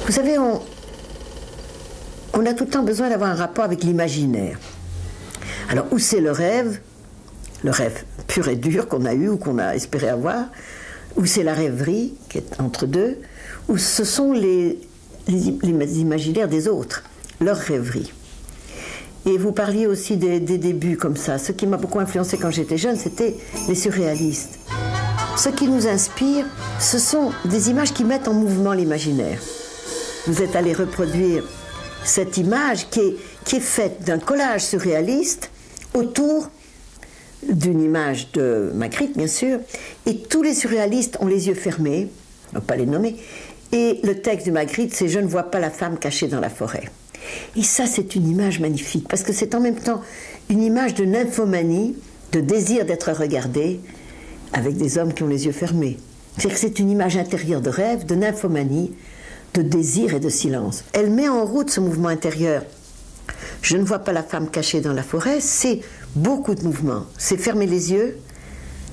Vous savez, on a tout le temps besoin d'avoir un rapport avec l'imaginaire. Alors, où c'est le rêve pur et dur qu'on a eu ou qu'on a espéré avoir, ou c'est la rêverie qui est entre deux, ou ce sont les imaginaires des autres, leurs rêveries. Et vous parliez aussi des débuts comme ça. Ce qui m'a beaucoup influencé quand j'étais jeune, c'était les surréalistes. Ce qui nous inspire, ce sont des images qui mettent en mouvement l'imaginaire. Vous êtes allé reproduire cette image qui est faite d'un collage surréaliste autour d'une image de Magritte, bien sûr, et tous les surréalistes ont les yeux fermés, on ne va pas les nommer, et le texte de Magritte, c'est « Je ne vois pas la femme cachée dans la forêt ». Et ça, c'est une image magnifique, parce que c'est en même temps une image de nymphomanie, de désir d'être regardé, avec des hommes qui ont les yeux fermés. C'est-à-dire que c'est une image intérieure de rêve, de nymphomanie, de désir et de silence. Elle met en route ce mouvement intérieur. Je ne vois pas la femme cachée dans la forêt, c'est beaucoup de mouvements. C'est fermer les yeux,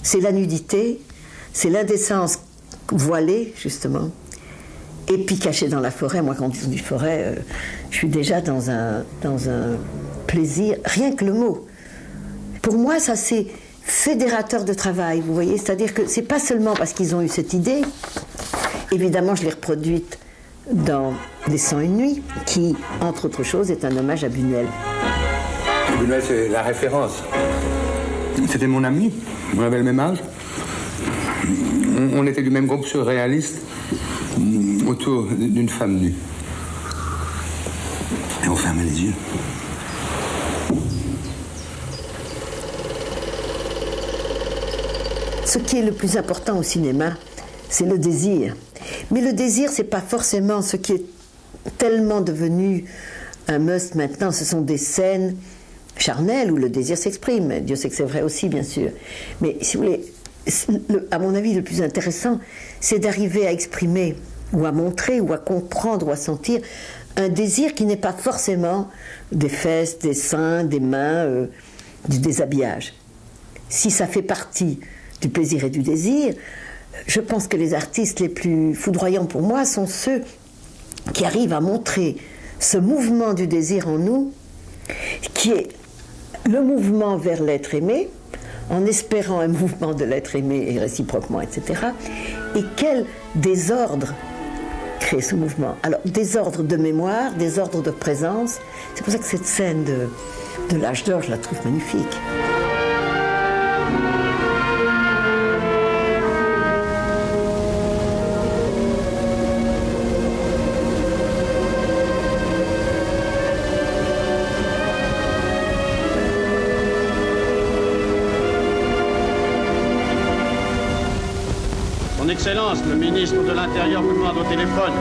c'est la nudité, c'est l'indécence voilée, justement. Et puis cachée dans la forêt, moi quand on dit forêt, je suis déjà dans un plaisir, rien que le mot. Pour moi, ça c'est fédérateur de travail, vous voyez, c'est-à-dire que c'est pas seulement parce qu'ils ont eu cette idée, évidemment je l'ai reproduite dans Les 101 nuits, qui, entre autres choses, est un hommage à Buñuel. Buñuel, c'est la référence. C'était mon ami, on avait le même âge. On était du même groupe surréaliste autour d'une femme nue. Et on fermait les yeux. Ce qui est le plus important au cinéma, c'est le désir. Mais le désir, c'est pas forcément ce qui est tellement devenu un must maintenant. Ce sont des scènes charnelles où le désir s'exprime. Dieu sait que c'est vrai aussi, bien sûr. Mais si vous voulez, à mon avis, le plus intéressant, c'est d'arriver à exprimer, ou à montrer, ou à comprendre, ou à sentir un désir qui n'est pas forcément des fesses, des seins, des mains, du déshabillage. Si ça fait partie du plaisir et du désir, je pense que les artistes les plus foudroyants pour moi sont ceux qui arrivent à montrer ce mouvement du désir en nous, qui est le mouvement vers l'être aimé, en espérant un mouvement de l'être aimé et réciproquement, etc. Et quel désordre crée ce mouvement. Alors, désordre de mémoire, désordre de présence. C'est pour ça que cette scène de l'âge d'or, je la trouve magnifique. Son Excellence, le ministre de l'Intérieur vous demande au téléphone.